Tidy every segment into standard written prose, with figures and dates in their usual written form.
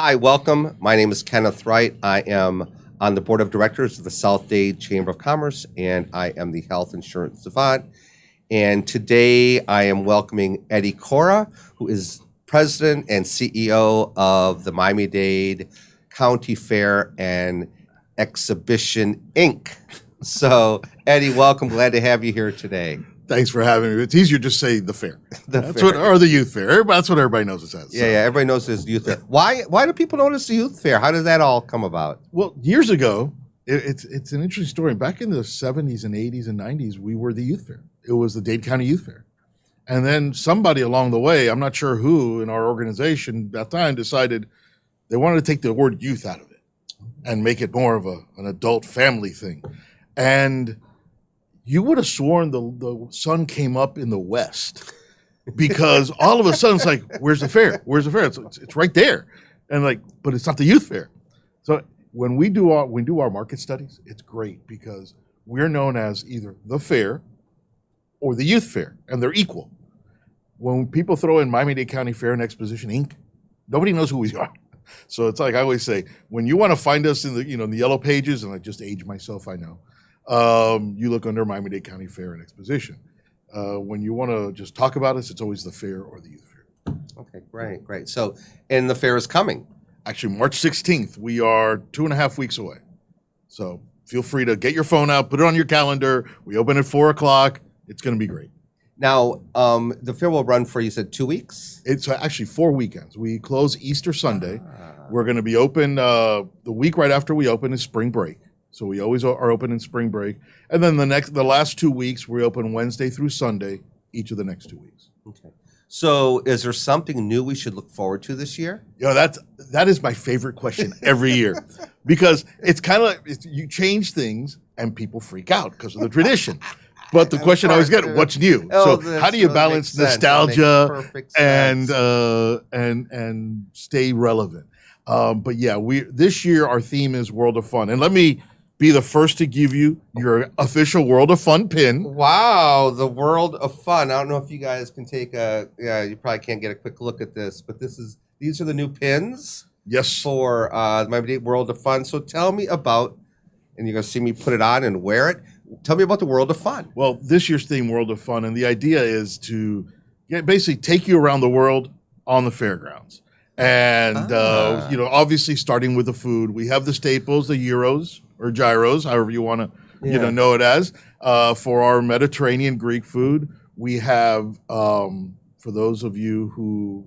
Hi, welcome. My name is Kenneth Wright. I am on the board of directors of the South-Dade Chamber of Commerce, and I am the health insurance savant. And today I am welcoming Eddie Cora, who is president and CEO of the Miami-Dade County Fair and Exposition, Inc. So, Eddie, welcome. Glad to have you here today. Thanks for having me. It's easier to just say the fair. That's fair. Or the youth fair. That's what everybody knows it as. Yeah, everybody knows it's youth fair. Why do people know it's the youth fair? How did that all come about? Well, years ago, it's an interesting story. Back in the 70s and 80s and 90s, we were the youth fair. It was the Dade County Youth Fair. And then somebody along the way, I'm not sure who in our organization at that time, decided they wanted to take the word youth out of it and make it more of an adult family thing. And you would have sworn the sun came up in the west because all of a sudden it's like, where's the fair? Where's the fair? It's right there. And like, but it's not the youth fair. So when we do our market studies, it's great because we're known as either the fair or the youth fair, and they're equal. When people throw in Miami-Dade County Fair and Exposition, Inc., nobody knows who we are. So it's like I always say, when you want to find us in the yellow pages, and I just age myself, I know. You look under Miami-Dade County Fair and Exposition. When you want to just talk about us, it's always the fair or the youth fair. Okay, great. So, and the fair is coming. Actually, March 16th. We are 2.5 weeks away. So feel free to get your phone out, put it on your calendar. We open at 4 o'clock. It's going to be great. Now, the fair will run for, you said, 2 weeks? It's actually 4 weekends. We close Easter Sunday. We're going to be open the week right after we open is spring break. So we always are open in spring break. And then the last 2 weeks, we open Wednesday through Sunday, each of the next 2 weeks. Okay. So is there something new we should look forward to this year? That is my favorite question every year because it's kind of like you change things and people freak out because of the tradition. But the question I always get, what's new? So how do you balance nostalgia and stay relevant? But yeah, this year our theme is World of Fun. And let me be the first to give you your official World of Fun pin. Wow, the World of Fun. I don't know if you guys can take you probably can't get a quick look at this, but these are the new pins. Yes. For my World of Fun. So tell me about, and you're going to see me put it on and wear it. Tell me about the World of Fun. Well, this year's theme, World of Fun, and the idea is to basically take you around the world on the fairgrounds. And, obviously starting with the food, we have the staples, the gyros or gyros, however you want to, know it as. For our Mediterranean Greek food, we have, for those of you who,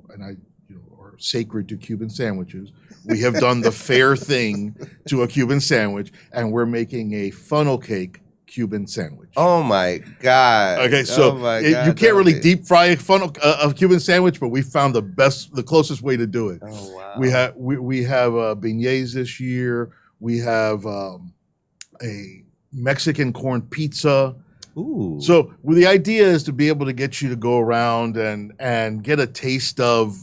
are sacred to Cuban sandwiches, we have done the fair thing to a Cuban sandwich, and we're making a funnel cake Cuban sandwich. Oh my God! Okay, so you can't really deep fry a Cuban sandwich, but we found the closest way to do it. Oh wow! We have beignets this year. We have a Mexican corn pizza. Ooh! So the idea is to be able to get you to go around and get a taste of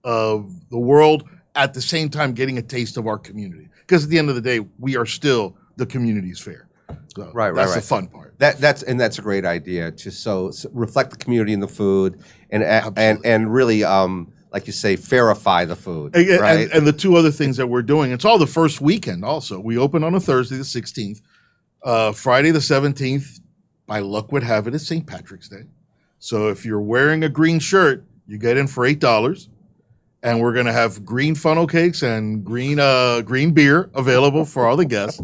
the world at the same time getting a taste of our community. Because at the end of the day, we are still the community's fair. So right. That's the fun part. That's a great idea to so reflect the community in the food and really like you say fairify the food. Right? And the two other things that we're doing, it's all the first weekend also. We open on a Thursday the 16th. Friday the 17th, by luck would have it, is St. Patrick's Day. So if you're wearing a green shirt, you get in for $8. And we're going to have green funnel cakes and green beer available for all the guests.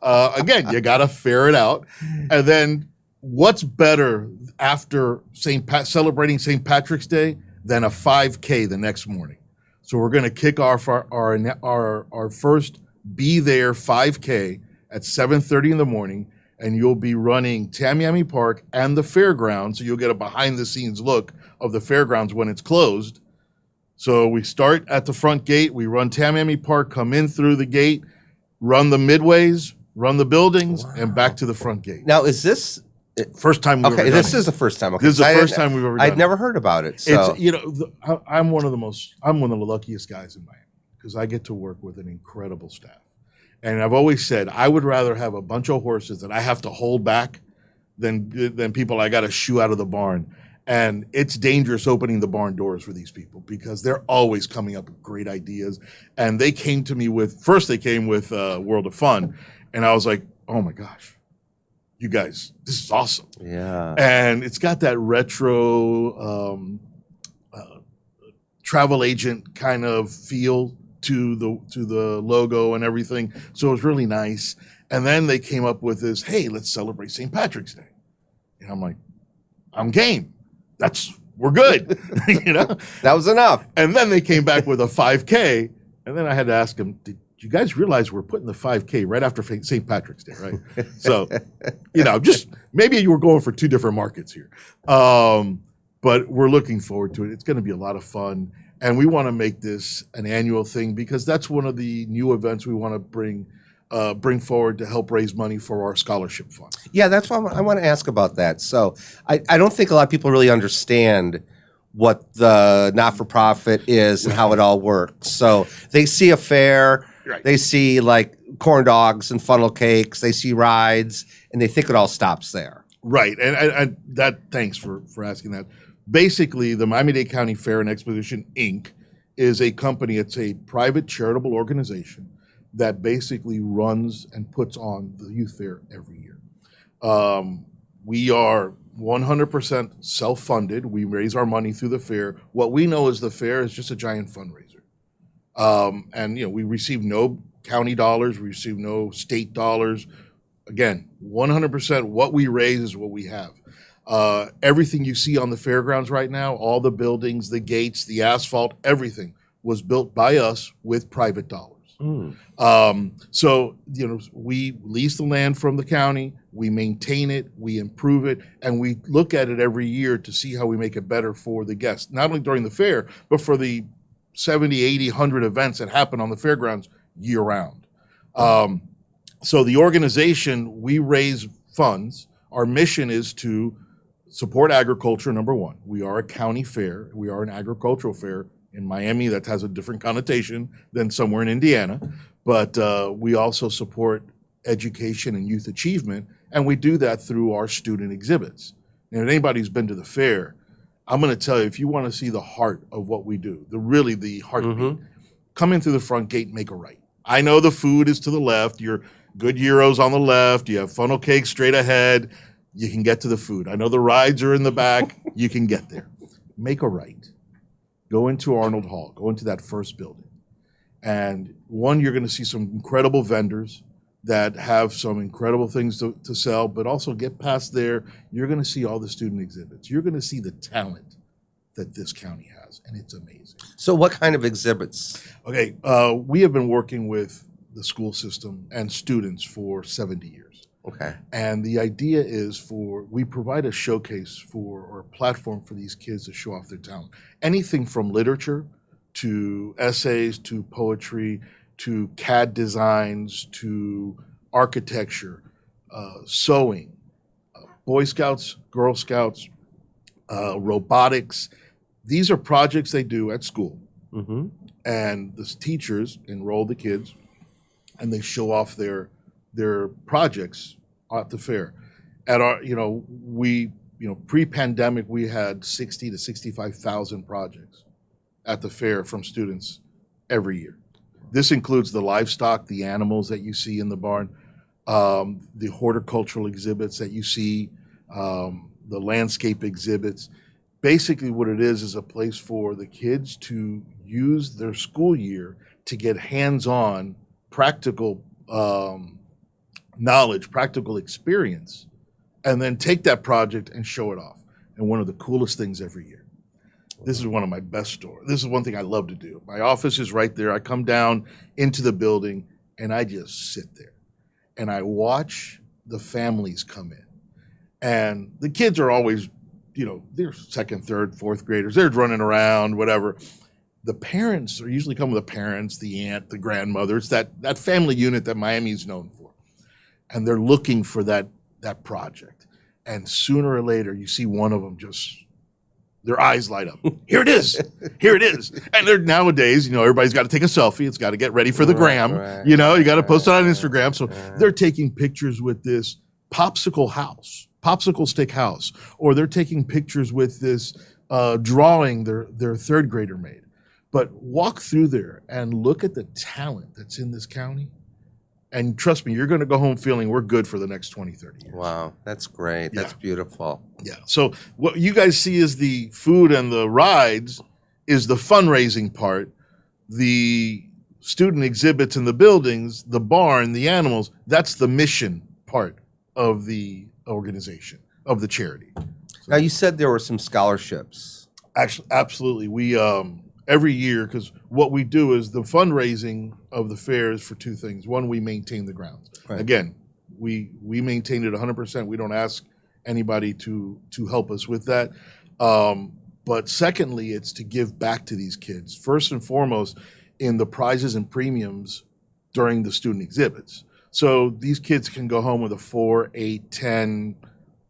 Again, you got to fair it out. And then what's better after celebrating St. Patrick's Day than a 5K the next morning? So we're going to kick off our first Be There 5K at 7:30 in the morning. And you'll be running Tamiami Park and the fairgrounds. So you'll get a behind-the-scenes look of the fairgrounds when it's closed. So we start at the front gate, we run Tamiami Park, come in through the gate, run the midways, run the buildings, and back to the front gate. Now, is this first time we've ever done it? This is the first time. Okay. This is the first time we've ever done it. I'd never heard about it. So I'm one of the luckiest guys in Miami because I get to work with an incredible staff. And I've always said I would rather have a bunch of horses that I have to hold back than people I got to shoo out of the barn. And it's dangerous opening the barn doors for these people because they're always coming up with great ideas. And they came to me first they came with World of Fun. And I was like, oh my gosh, you guys, this is awesome. Yeah. And it's got that retro travel agent kind of feel to the logo and everything. So it was really nice. And then they came up with this, hey, let's celebrate St. Patrick's Day. And I'm like, I'm game. We're good. You know? That was enough. And then they came back with a 5K. And then I had to ask them, did you guys realize we're putting the 5K right after St. Patrick's Day, right? So, just maybe you were going for two different markets here. But we're looking forward to it. It's going to be a lot of fun. And we want to make this an annual thing because that's one of the new events we want to bring forward to help raise money for our scholarship fund. Yeah, that's why I want to ask about that. So I don't think a lot of people really understand what the not-for-profit is and how it all works. So they see a fair, Right. They see like corn dogs and funnel cakes, they see rides, and they think it all stops there. Right, and thanks for asking that. Basically, the Miami-Dade County Fair and Exposition, Inc. is a company. It's a private charitable organization that basically runs and puts on the youth fair every year. We are 100% self-funded. We raise our money through the fair. What we know is the fair is just a giant fundraiser. And we receive no county dollars, we receive no state dollars. Again, 100% what we raise is what we have. Everything you see on the fairgrounds right now, all the buildings, the gates, the asphalt, everything was built by us with private dollars. So, we lease the land from the county, we maintain it, we improve it, and we look at it every year to see how we make it better for the guests, not only during the fair, but for the 70, 80, 100 events that happen on the fairgrounds year round. So the organization, we raise funds. Our mission is to support agriculture, number one. We are a county fair. We are an agricultural fair. In Miami, that has a different connotation than somewhere in Indiana. But we also support education and youth achievement, and we do that through our student exhibits. And anybody who's been to the fair, I'm going to tell you, if you want to see the heart of what we do, the heartbeat, come in through the front gate and make a right. I know the food is to the left. Your good gyros on the left. You have funnel cakes straight ahead. You can get to the food. I know the rides are in the back. You can get there. Make a right. Go into Arnold Hall. Go into that first building. And you're going to see some incredible vendors that have some incredible things to sell, but also get past there. You're going to see all the student exhibits. You're going to see the talent that this county has, and it's amazing. So what kind of exhibits? Okay, we have been working with the school system and students for 70 years. Okay. And the idea is we provide a showcase or a platform for these kids to show off their talent. Anything from literature to essays to poetry to CAD designs to architecture, sewing, Boy Scouts, Girl Scouts, robotics. These are projects they do at school. And the teachers enroll the kids and they show off their projects at the fair. At our, pre-pandemic, we had 60 to 65,000 projects at the fair from students every year. This includes the livestock, the animals that you see in the barn, the horticultural exhibits that you see, the landscape exhibits. Basically what it is a place for the kids to use their school year to get hands-on practical knowledge, practical experience, and then take that project and show it off. And one of the coolest things every year. This is one of my best stories. This is one thing I love to do. My office is right there. I come down into the building and I just sit there and I watch the families come in. And the kids are always, they're second, third, fourth graders. They're running around, whatever. The parents are usually come with the parents, the aunt, the grandmother. It's that family unit that Miami is known for. And they're looking for that project. And sooner or later, you see one of them their eyes light up. Here it is. Here it is. And nowadays, everybody's got to take a selfie. It's got to get ready for the gram. You got to post it on Instagram. So they're taking pictures with this popsicle house popsicle stick house, or they're taking pictures with this drawing their third grader made. But walk through there and look at the talent that's in this county. And trust me, you're going to go home feeling we're good for the next 20, 30 years. Wow, that's great. That's beautiful. Yeah. So what you guys see is the food and the rides is the fundraising part. The student exhibits in the buildings, the barn, the animals, that's the mission part of the organization, of the charity. Now, you said there were some scholarships. Actually, absolutely. We every year, because what we do is the fundraising of the fair is for two things. One, we maintain the grounds. Right. Again, we maintain it 100%. We don't ask anybody to help us with that. But secondly, it's to give back to these kids. First and foremost, in the prizes and premiums during the student exhibits. So these kids can go home with a $4, $8, $10,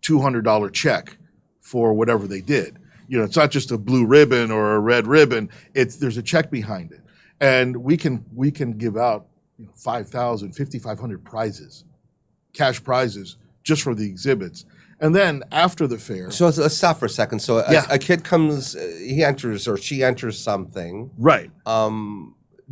$200 check for whatever they did. You know, it's not just a blue ribbon or a red ribbon. There's a check behind it, and we can give out 5,000, 5,500 prizes, cash prizes, just for the exhibits. And then after the fair, So let's stop for a second. So a kid comes, he enters or she enters something. right?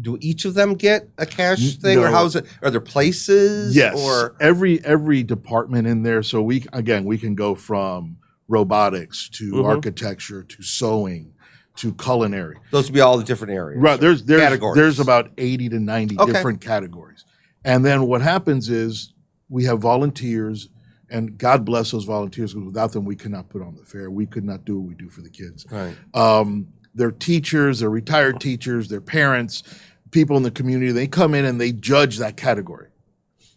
Do each of them get a cash thing, or No. how is it? Are there places? Yes, Or every department in there. So we can go from robotics to architecture to sewing to culinary. those would be all the different areas. Right. There's categories. about 80 to 90 Okay. different categories. And then what happens is we have volunteers, and God bless those volunteers, because without them we could not put on the fair. We could not do what we do for the kids. Right. They're teachers, they're retired teachers, they're parents, people in the community. They come in and they judge that category.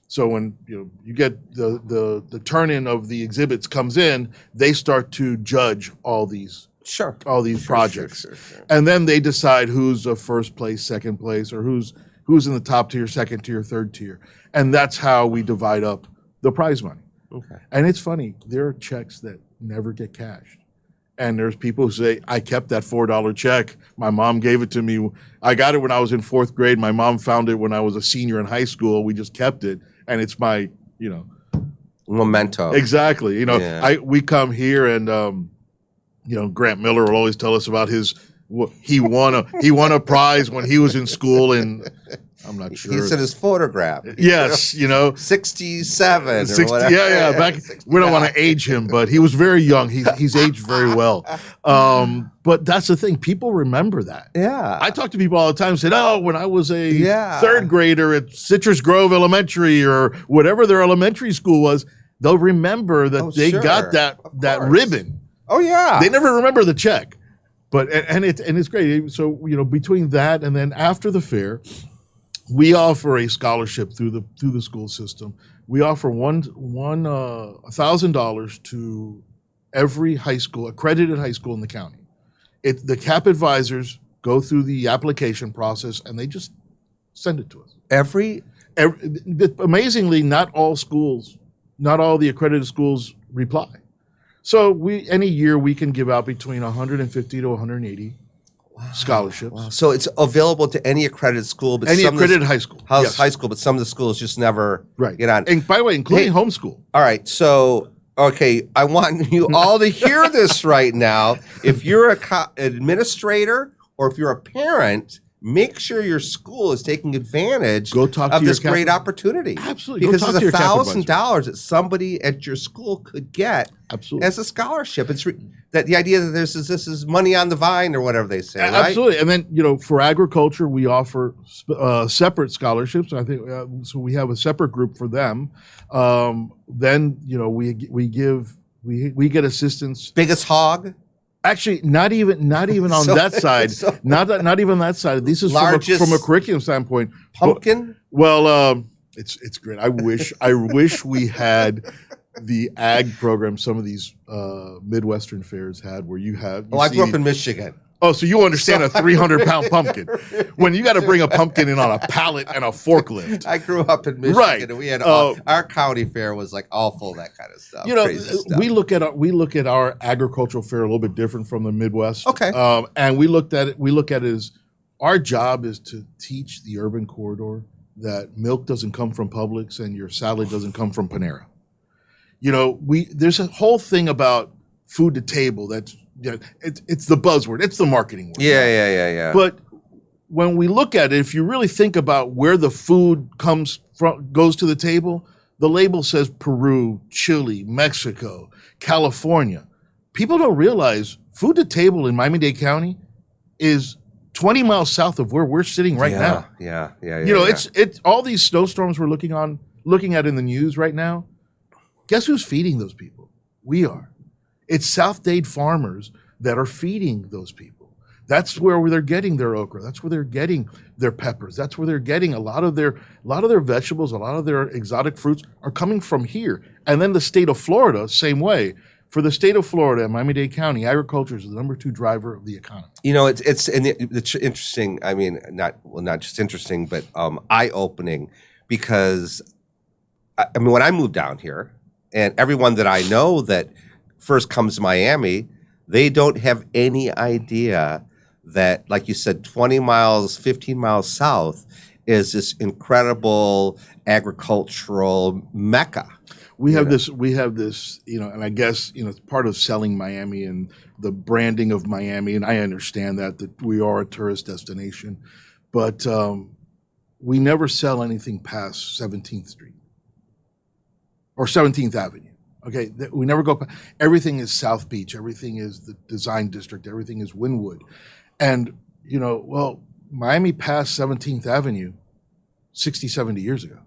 So when you get the turn-in of the exhibits comes in, they start to judge all these Sure. projects. Sure. And then they decide who's a first place, second place, or who's in the top tier, second tier, third tier. And that's how we divide up the prize money. Okay. And it's funny, there are checks that never get cashed. And there's people who say, I kept that $4 check. My mom gave it to me. I got it when I was in 4th grade. My mom found it when I was a senior in high school. We just kept it. And it's my, Memento. exactly. Yeah. We come here and, Grant Miller will always tell us about he won a prize when he was in school, and I'm not sure. He said his photograph. Yes, 67 or 60, whatever. yeah. Back, we don't want to age him, but he was very young. He's aged very well. But that's the thing. People remember that. Yeah. I talk to people all the time and said, oh, when I was a Yeah. third grader at Citrus Grove Elementary or whatever their elementary school was, they'll remember that they got that course. ribbon. Oh, yeah. They never remember the check. But and it's great. So, between that and then after the fair, we offer a scholarship through the school system. We offer $1,000 to every accredited high school in the county. The CAP advisors go through the application process and they just send it to us. Amazingly, not all the accredited schools reply. So any year we can give out between 150 to 180 scholarships. Wow. So it's available to any accredited school, but Any accredited high school. Yes. high school, but some of the schools just never get on. And by the way, including homeschool. All right, so I want you all to hear this right now. If you're an administrator or if you're a parent, make sure your school is taking advantage of this great opportunity. Absolutely. Because there's $1,000 that somebody at your school could get as a scholarship. It's that the idea that this is money on the vine or whatever they say, right? Absolutely. And then, for agriculture, we offer separate scholarships. I think so we have a separate group for them. Then, we get assistance. Biggest hog? Actually, not even on that side. Not even that side. This is from a curriculum standpoint. Pumpkin? Well, it's great. I wish we had the ag program some of these Midwestern fairs had, where I grew up in Michigan. Oh, so you understand a 300-pound pumpkin when you got to bring a pumpkin in on a pallet and a forklift. I grew up in Michigan, right? And we had our county fair was like all full of that kind of stuff. Crazy stuff. we look at our agricultural fair a little bit different from the Midwest. Okay, and we look at it as our job is to teach the urban corridor that milk doesn't come from Publix and your salad doesn't come from Panera. There's a whole thing about food to table that's it's the buzzword, it's the marketing word. Yeah. But when we look at it, if you really think about where the food goes to the table, the label says Peru, Chile, Mexico, California. People don't realize food to table in Miami-Dade County is 20 miles south of where we're sitting right now. Yeah. It's all these snowstorms we're looking at in the news right now. Guess who's feeding those people? We are. It's South-Dade farmers that are feeding those people. That's where they're getting their okra. That's where they're getting their peppers. That's where they're getting a lot of their vegetables, a lot of their exotic fruits are coming from here. And then the state of Florida, same way. For the state of Florida and Miami-Dade County, agriculture is the number 2 driver of the economy. It's interesting. I mean, not just interesting, but eye-opening, because when I moved down here, and everyone that I know that first comes to Miami, they don't have any idea that, like you said, 20 miles, 15 miles south is this incredible agricultural mecca. We have this, and I guess, it's part of selling Miami and the branding of Miami. And I understand that we are a tourist destination, but we never sell anything past 17th Street or 17th Avenue. Okay. We never go past. Everything is South Beach. Everything is the Design District. Everything is Wynwood. And, Miami passed 17th Avenue 60, 70 years ago.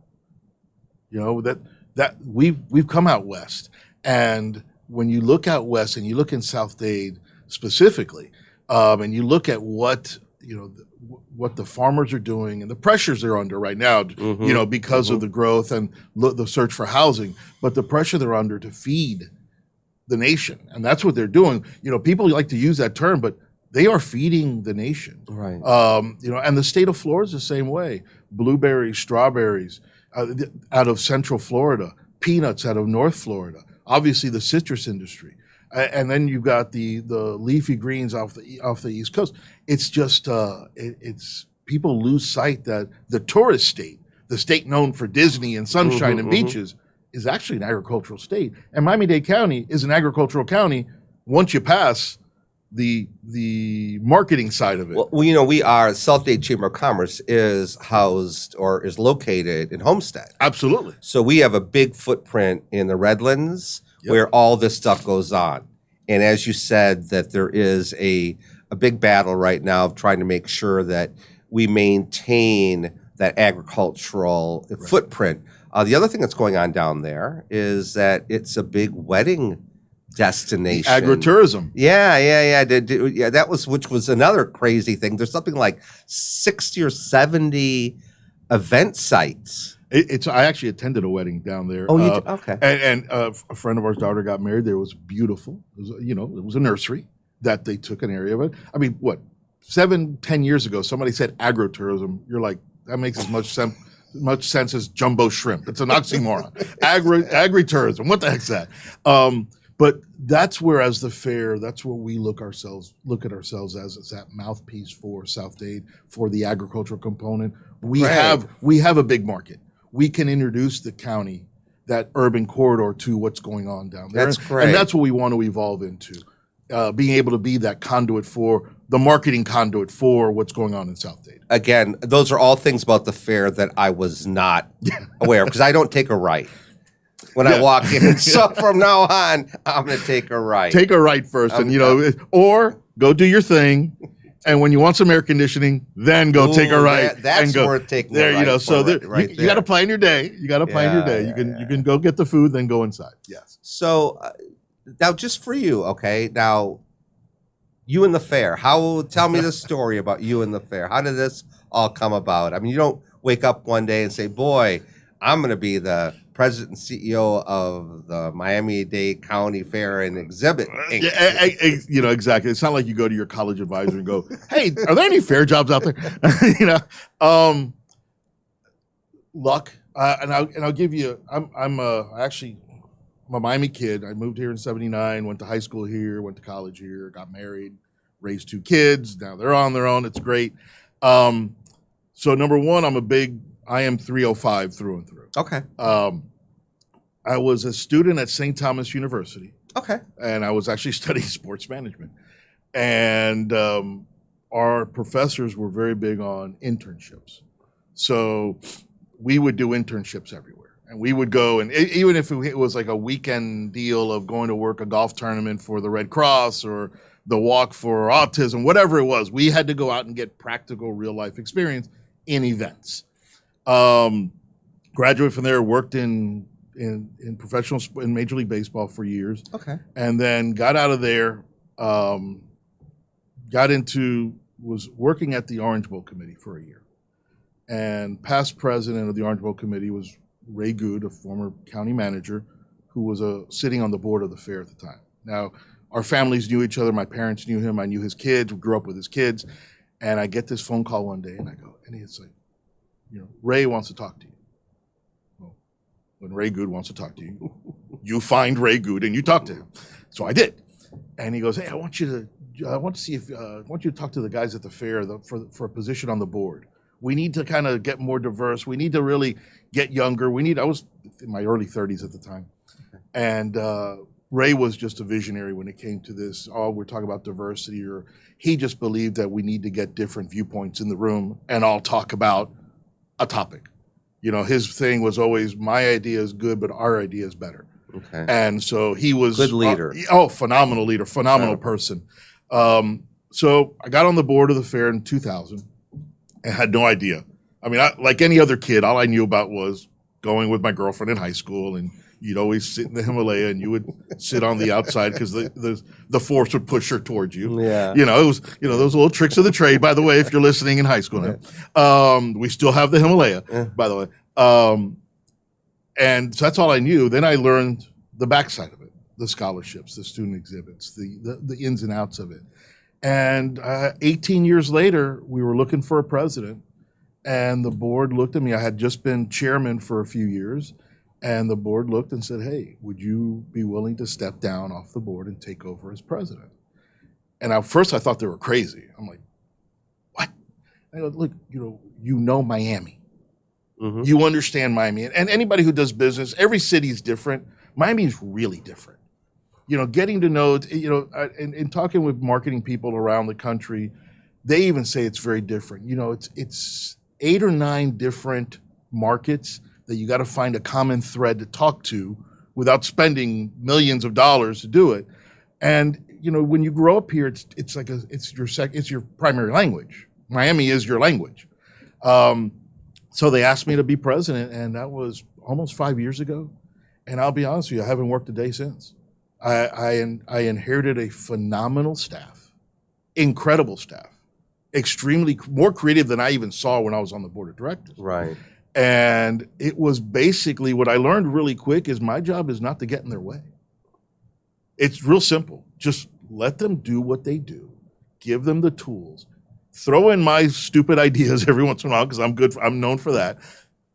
That we've come out west, and when you look out west and you look in South-Dade specifically, and you look at what the farmers are doing and the pressures they're under right now, because of the growth and the search for housing, but the pressure they're under to feed the nation, and that's what they're doing. People like to use that term, but they are feeding the nation, right? And the state of Florida is the same way. Blueberries, strawberries. Out of Central Florida, peanuts out of North Florida, obviously the citrus industry, and then you've got the leafy greens off the East Coast. It's just it's people lose sight that the tourist state, the state known for Disney and sunshine and beaches, is actually an agricultural state, and Miami-Dade County is an agricultural county once you pass the marketing side of it. Well, we are South-Dade Chamber of Commerce is housed or is located in Homestead. Absolutely. So we have a big footprint in the Redlands where all this stuff goes on. And as you said, that there is a big battle right now of trying to make sure that we maintain that agricultural footprint. The other thing that's going on down there is that it's a big wedding destination. Agritourism. Yeah. That which was another crazy thing. There's something like 60 or 70 event sites. I actually attended a wedding down there. Oh, you did? Okay. And a friend of ours' daughter got married there. It was beautiful. It was a nursery that they took an area of it. I mean, 7-10 years ago, somebody said agritourism. You're like, that makes as much sense as jumbo shrimp. It's an oxymoron. Agritourism. What the heck's that? But that's where, as the fair, that's where we look at ourselves as that mouthpiece for South-Dade, for the agricultural component. We have a big market. We can introduce the county, that urban corridor, to what's going on down there. That's great. And that's what we want to evolve into, being able to be that conduit for the marketing conduit for what's going on in South-Dade. Again, those are all things about the fair that I was not aware of, because I don't take a right when I walk in. So from now on, I'm going to take a right. Take a right first, or go do your thing. And when you want some air conditioning, then go take a right. That's worth taking a right. So you got to plan your day. You can go get the food, then go inside. Yes. So now, just for you, okay. Now, you and the fair. Tell me the story about you and the fair. How did this all come about? I mean, you don't wake up one day and say, "Boy, I'm going to be the president and CEO of the Miami-Dade County Fair and Exhibit." Exactly. It's not like you go to your college advisor and go, "Hey, are there any fair jobs out there?" Luck, and I'll give you. I'm a Miami kid. I moved here in '79. Went to high school here. Went to college here. Got married. Raised 2 kids. Now they're on their own. It's great. So number one, I am 305 through and through. Okay. I was a student at St. Thomas University, Okay. and I was actually studying sports management. And our professors were very big on internships. So we would do internships everywhere. And we would go, and even if it was like a weekend deal of going to work a golf tournament for the Red Cross or the Walk for Autism, whatever it was, we had to go out and get practical real life experience in events. Graduated from there, worked in professional in Major League Baseball for years. Okay. And then got out of there, was working at the Orange Bowl Committee for a year. And past president of the Orange Bowl Committee was Ray Good, a former county manager, who was sitting on the board of the fair at the time. Now, our families knew each other. My parents knew him. I knew his kids. We grew up with his kids. And I get this phone call one day, and I go, and he's like, Ray wants to talk to you. Well, when Ray Good wants to talk to you, you find Ray Good and you talk to him. So I did. And he goes, hey, I want you to talk to the guys at the fair for a position on the board. We need to kind of get more diverse. We need to really get younger. I was in my early 30s at the time. And Ray was just a visionary when it came to this. Oh, we're talking about diversity, or he just believed that we need to get different viewpoints in the room and all talk about a topic. His thing was always, my idea is good, but our idea is better. Okay. And so he was good leader. Phenomenal leader, phenomenal person. So I got on the board of the fair in 2000 and had no idea. I mean, like any other kid, all I knew about was going with my girlfriend in high school, and you'd always sit in the Himalaya and you would sit on the outside because the force would push her towards you. Yeah. It was, those little tricks of the trade, by the way, if you're listening in high school now. We still have the Himalaya, by the way. And so that's all I knew. Then I learned the backside of it, the scholarships, the student exhibits, the ins and outs of it. And 18 years later, we were looking for a president, and the board looked at me. I had just been chairman for a few years, and the board looked and said, hey, would you be willing to step down off the board and take over as president? And at first I thought they were crazy. I'm like, what? I go, look, Miami. Mm-hmm. You understand Miami. And anybody who does business, every city is different. Miami is really different. Getting to know, in talking with marketing people around the country, they even say it's very different. It's 8 or 9 different markets that you got to find a common thread to talk to without spending millions of dollars to do it. And when you grow up here, it's your primary language. Miami is your language. So they asked me to be president, and that was almost 5 years ago. And I'll be honest with you, I haven't worked a day since. I inherited a phenomenal staff, incredible staff, extremely more creative than I even saw when I was on the board of directors. Right. And it was basically, what I learned really quick is my job is not to get in their way. It's real simple. Just let them do what they do. Give them the tools. Throw in my stupid ideas every once in a while because I'm known for that.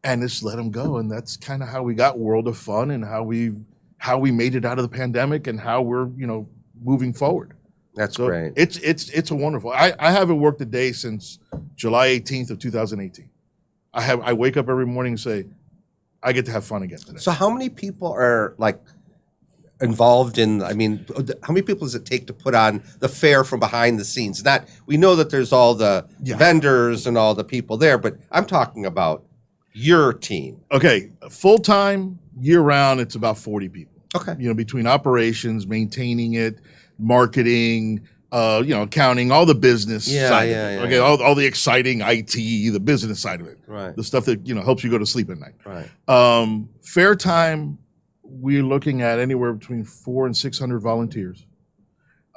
And just let them go. And that's kind of how we got World of Fun, and how we made it out of the pandemic, and how we're, moving forward. That's great. It's a wonderful. I haven't worked a day since July 18th of 2018. I wake up every morning and say, I get to have fun again today. So how many people are involved in, how many people does it take to put on the fair from behind the scenes? We know that there's all the vendors and all the people there, but I'm talking about your team. Okay, full-time, year-round, it's about 40 people. Okay. Between operations, maintaining it, marketing, accounting, all the business side of it. Okay, all the exciting IT, the business side of it. Right. The stuff that, helps you go to sleep at night. Right. Fair time, we're looking at anywhere between 400 and 600 volunteers.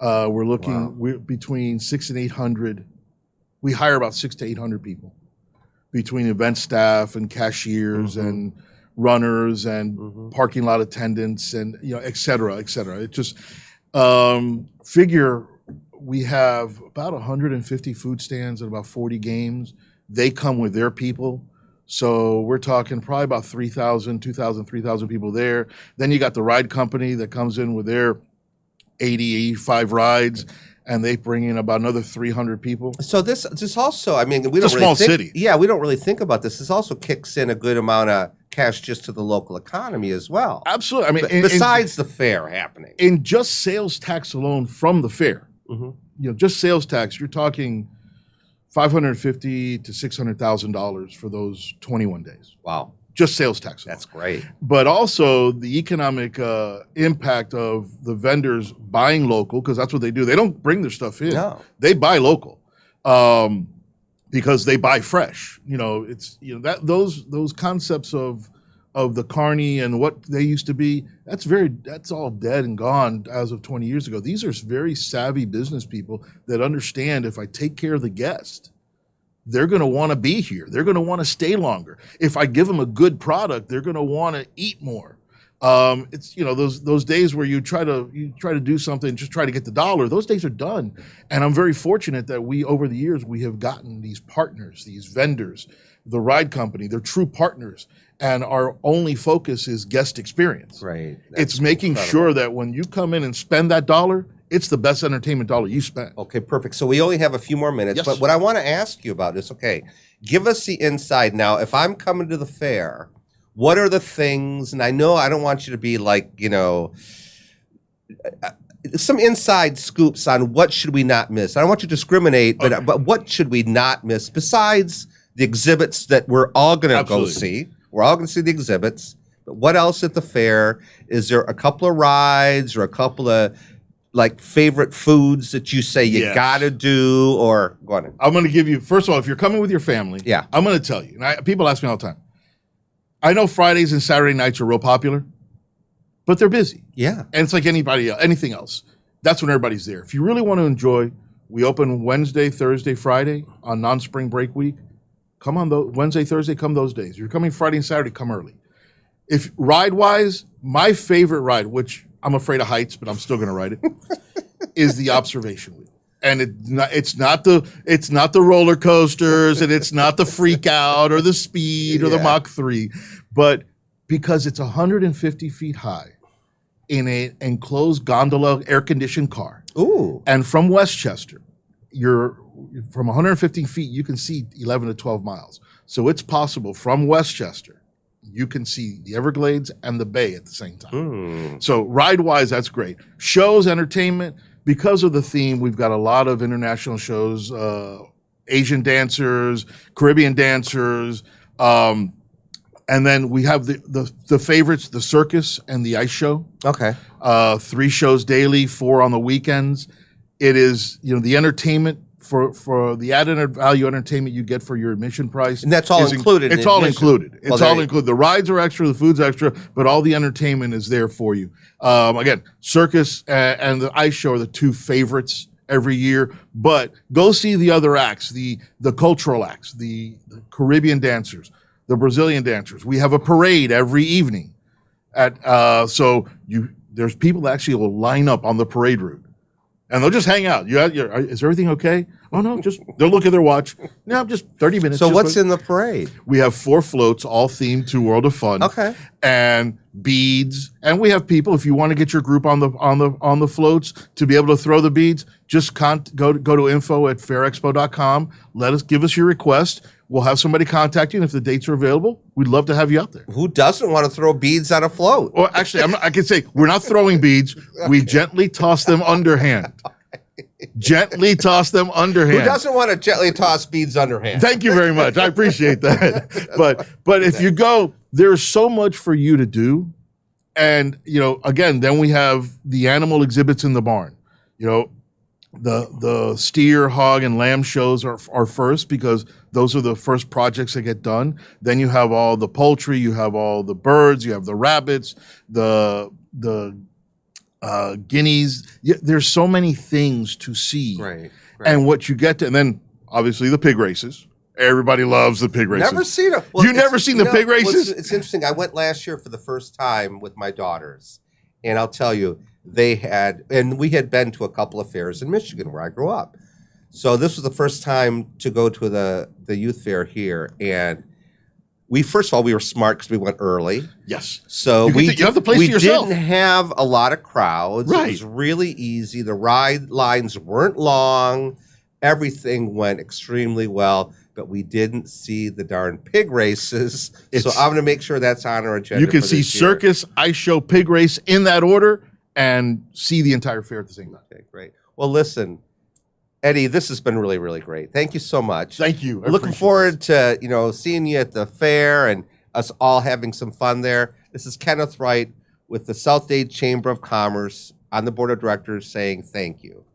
We're looking between 600 and 800. We hire about 600 to 800 people between event staff and cashiers and runners and parking lot attendants and et cetera, et cetera. It just figure we have about 150 food stands at about 40 games. They come with their people. So we're talking probably about 3,000, 2,000, 3,000 people there. Then you got the ride company that comes in with their 80, 85 rides, and they bring in about another 300 people. So this also, I mean, we It's don't a really small think, city. Yeah, we don't really think about this. This also kicks in a good amount of cash just to the local economy as well. Absolutely. I mean, Besides the fair happening. in just sales tax alone from the fair, Mhm. just sales tax, you're talking $550,000 to $600,000 for those 21 days. Wow, Just sales tax alone. that's great. But also the economic impact of the vendors buying local, because that's what they do. They don't bring their stuff in. No. They buy local because they buy fresh. It's that those concepts of the carny and what they used to be. That's all dead and gone as of 20 years ago. These are very savvy business people that understand if I take care of the guest, they're going to want to be here. They're going to want to stay longer. If I give them a good product, they're going to want to eat more. It's those days where you try to do something, just try to get the dollar. Those days are done, and I'm very fortunate that over the years we have gotten these partners, these vendors, the ride company. They're true partners, and our only focus is guest experience. Right. It's making incredible. sure that when you come in and spend that dollar, it's the best entertainment dollar you spent. Okay, perfect. So we only have a few more minutes, Yes. but what I want to ask you about is, give us the inside now. If I'm coming to the fair, what are the things, and I know I don't want you to be like, some inside scoops on what should we not miss. I don't want you to discriminate, but what should we not miss besides the exhibits that we're all going to go Absolutely. see? We're all going to see the exhibits. But what else at the fair? Is there a couple of rides or a couple of favorite foods that you say you Yes. got to do? Or go on. I'm going to give you, first of all, if you're coming with your family, Yeah. I'm going to tell you. And people ask me all the time. I know Fridays and Saturday nights are real popular, but they're busy. Yeah. And it's like anything else. That's when everybody's there. If you really want to enjoy, we open Wednesday, Thursday, Friday on non-spring break week. Come on Wednesday, Thursday, come those days. If you're coming Friday and Saturday, come early. If ride-wise, my favorite ride, which I'm afraid of heights, but I'm still going to ride it, is the observation wheel. And it's not the roller coasters, and it's not the freak out or the speed or the Mach 3, but because it's 150 feet high in an enclosed gondola air-conditioned car. Ooh. And from Westchester, from 150 feet, you can see 11 to 12 miles. So it's possible from Westchester, you can see the Everglades and the Bay at the same time. So ride-wise, that's great. Shows, entertainment, because of the theme, we've got a lot of international shows, Asian dancers, Caribbean dancers, and then we have the favorites, the circus and the ice show. Okay. 3 shows daily, 4 on the weekends. It is, the entertainment for the added value entertainment you get for your admission price. And that's all included in It's all admission. included. It's Well, all included. The rides are extra, the food's extra, but all the entertainment is there for you. Again, circus and the ice show are the 2 favorites every year, but go see the other acts, the cultural acts, the Caribbean dancers, the Brazilian dancers. We have a parade every evening. There's people that actually will line up on the parade route. And they'll just hang out. Is everything okay? Oh, no, they'll look at their watch. No, just 30 minutes. So what's in the parade? We have 4 floats, all themed to World of Fun. Okay. And beads. And we have people, if you want to get your group on the floats to be able to throw the beads, just go to info@fairexpo.com. Give us your request. We'll have somebody contact you, and if the dates are available, we'd love to have you out there. Who doesn't want to throw beads on a float? Well, actually, I can say we're not throwing beads. We gently toss them underhand. Gently toss them underhand. Who doesn't want to gently toss beads underhand? Thank you very much. I appreciate that. But if you go, there's so much for you to do. And, again, then we have the animal exhibits in the barn. The steer, hog, and lamb shows are first because those are the first projects that get done. Then you have all the poultry, you have all the birds, you have the rabbits, the guineas. There's so many things to see. Right. And what you get to, and then obviously the pig races. Everybody loves the pig races. Never seen them. You've never seen the pig races? It's interesting. I went last year for the first time with my daughters, and I'll tell you, we had been to a couple of fairs in Michigan where I grew up. So this was the first time to go to the youth fair here, and first of all, we were smart because we went early. Yes. So You have the place to yourself. didn't have a lot of crowds. Right. It was really easy. The ride lines weren't long. Everything went extremely well, but we didn't see the darn pig races. So I'm going to make sure that's on our agenda. You can for see this year. circus, ice show, pig race in that order and see the entire fair at the same time. Okay, great. Well, listen, Eddie, this has been really, really great. Thank you so much. Thank you. I Looking appreciate forward to seeing you at the fair and us all having some fun there. This is Kenneth Wright with the South-Dade Chamber of Commerce on the board of directors saying thank you.